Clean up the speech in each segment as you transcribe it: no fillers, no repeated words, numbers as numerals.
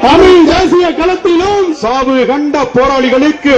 தமிழ் தேசிய களத்திலும் சாவு கண்ட போராளிகளுக்கு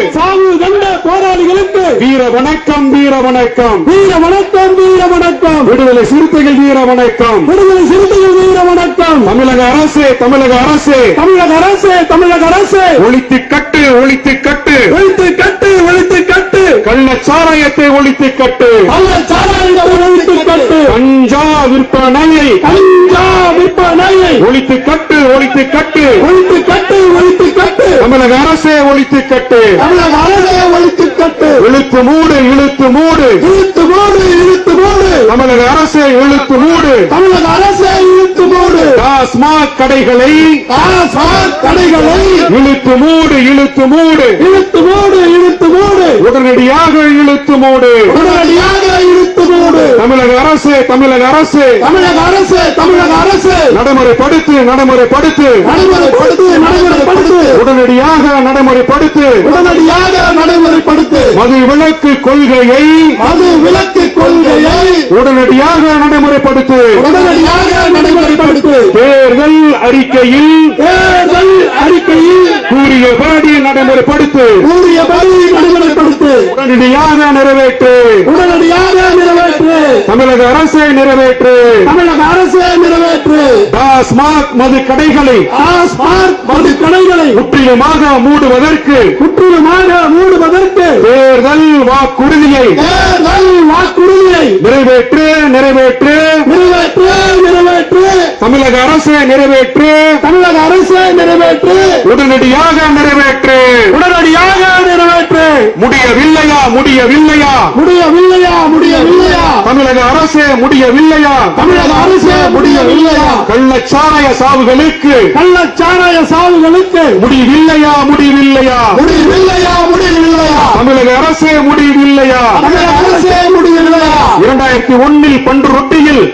வீர வணக்கம், வீர வணக்கம், வீர வணக்கம், வீர வணக்கம். விடுதலை சிறுத்தைகள் வீர வணக்கம், விடுதலை சிறுத்தைகள் வீர வணக்கம். தமிழக அரசு, தமிழக அரசு, தமிழக அரசு, தமிழக அரசு. ஒழித்து கட்டு, ஒழித்து கட்டு, ஒழித்து கட்டு, ஒழித்து கட்டு. கள்ளச்சாராயத்தை ஒழித்து கட்டு, கள்ளச்சாராயத்தை ஒழித்து கட்டு. கஞ்சா விற்பனையை, கஞ்சா விற்பனையை ஒழித்து கட்டு, ஒழித்து கட்டு, ஒழித்து கட்டு, ஒழித்து கட்டு. தமிழக அரசே ஒழித்து கட்டு, தமிழக அரசை ஒழித்து கட்டு. இழுத்து மூடு, இழுத்து மூடு, இழுத்து மூடு, இழுத்து மூடு. தமிழக அரசே இழுத்து மூடு, தமிழக அரசை இழுத்து மூடு. டாஸ்மாக் கடைகளை டாஸ்மாக் கடைகளை இழுத்து மூடு, இழுத்து மூடு, இழுத்து மூடு, இழுத்து மூடு. உடனடியாக இழுத்து மூடு, உடனடியாக இழுத்து மூடு. தமிழக அரசு, தமிழக அரசு, தமிழக அரசு, தமிழக அரசு. நடைமுறைப்படுத்து, நடைமுறைப்படுத்து, நடைமுறைப்படுத்து, நடைமுறைப்படுத்து. உடனடியாக நடைமுறைப்படுத்து, உடனடியாக நடைமுறைப்படுத்து. மது விலக்கு கொள்கையை மது விலக்கு கொள்கையை உடனடியாக நடைமுறைப்படுத்து. உடனடியாக நடைமுறைப்படுத்து. தேர்தல் அறிக்கையில் தேர்தல் அறிக்கையில் கூறியபடி நடைமுறைப்படுத்து, கூறியபடி நடைமுறைப்படுத்து. உடனடியாக நிறைவேற்று, உடனடியாக நிறைவேற்று. தமிழக அரசை நிறைவேற்று. தமிழக அரசை நிறைவேற்று. டாஸ்மாக் மது கடைகளை டாஸ்மாக் மது கடைகளை முற்றிலுமாக மூடுவதற்கு முற்றிலுமாக மூடுவதற்கு தேர்தல் வாக்குறுதியை தேர்தல் வாக்குறுதியை நிறைவேற்று, நிறைவேற்று, நிறைவேற்று, நிறைவேற்று. தமிழக அரசை நிறைவேற்று, தமிழக அரசை நிறைவேற்று. உடனடியாக நிறைவேற்று. உடனடியாக நிறைவேற்று. முடியவில்லையா, முடியவில்லையா, முடியவில்லையா, முடியவில்லையா. தமிழக அரசே முடியவில்லையா, தமிழக அரசு முடியவில்லையா. கள்ளச்சாராய சாவுகளுக்கு கள்ளச்சாராய சாவுகளுக்கு முடிவில்லையா, முடிவில்லையா, முடியவில்லையா, முடியவில்லையா. தமிழக அரசே முடிவில்லையா. தமிழக அரசே முடியவில்லையா. 2001 பன்ருட்டியில்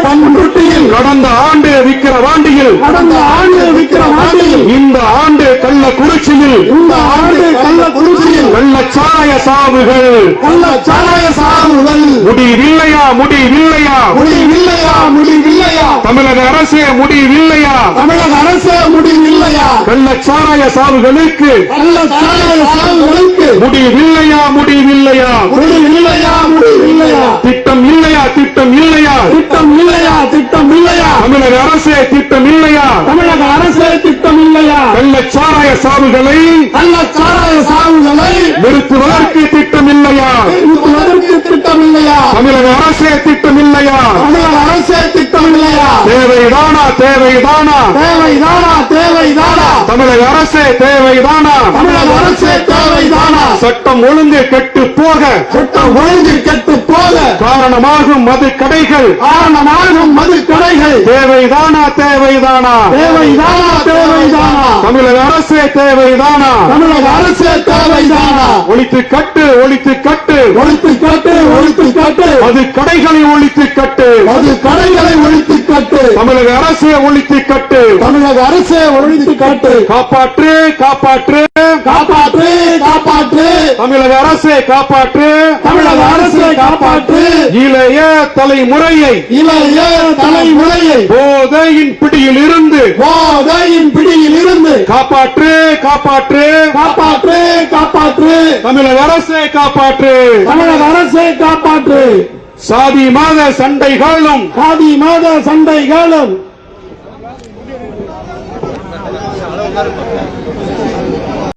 பண்ருட்டியில் கடந்த ஆண்டு விக்கிரவாண்டியில் கடந்த ஆண்டு விக்கிரவாண்டியில் இந்த ஆண்டு கள்ளக்குறிச்சியில் இந்த ஆண்டு கள்ளக்குறிச்சியில் கள்ளச்சாராய சாவுகள் கள்ளச்சாராய சாவுகள் முடிவில்லையா, முடிவில்லையா, முடியவில்லையா, முடியவில்லையா. தமிழக அரசே முடிவில்லையா. தமிழக அரசே முடியவில்லையா. கள்ளச்சாராய சாவுகளுக்கு கள்ளச்சாராய சாவுகளுக்கு முடிவில்லையா, முடிவில்லையா, முடியவில்லையா, முடியவில்லையா. திட்டம் இல்லையா, திட்டம் இல்லையா, திட்டம் இல்லையா, திட்டம் இல்லையா. தமிழக அரசே திட்டம் இல்லையா. தமிழக அரசே திட்டம் இல்லையா. கள்ளச்சாராய சாவுகளை கள்ளச்சாராய சாவுகளை நிறுத்துவதற்கு திட்டம் இல்லையா. நிறுத்துவதற்கு திட்டம் இல்லையா. தமிழக அரசே திட்டம் இல்லையா. தமிழக அரசே திட்டம் இல்லையா. தேவைதானா, தேவைதானா, தேவைதானா, தேவைதானா. தமிழக அரசே தேவைதானா. தமிழக அரசே தேவைதானா. சட்டம் ஒழுங்கு கெட்டு போக சட்டம் ஒழுங்கு கெட்டு போக காரணமாகும் மது கடைகள் காரணமாகும் மது கடைகள் தேவைதானா, தேவைதானா, தேவைதானா, தேவைதானா. தமிழக அரசே தேவைதானா. தமிழக அரசே தேவைதானா. ஒழித்து கட்டு, ஒழித்து கட்டு, ஒழித்து கட்டு, ஒழித்து கட்டு. மது கடைகளை ஒழித்து கட்டு, மது கடைகளை ஒழித்து கட்டு. தமிழக அரசே ஒழித்து கட்டு. தமிழக அரசே ஒழித்து கட்டு. காப்பாற்று, காப்பாற்று, காப்பாற்று, காப்பாற்று. தமிழக அரசே காப்பாற்று. தமிழக அரசை காப்பாற்று. இளைய தலைமுறையை இளைய தலைமுறையை போதையின் பிடியில் இருந்து போதையின் பிடியில் இருந்து காப்பாற்று, காப்பாற்று, காப்பாற்று, காப்பாற்று. தமிழக அரசை காப்பாற்று. தமிழக அரசை காப்பாற்று. சாதி மத சண்டைகளும் சாதி மத சண்டைகளும்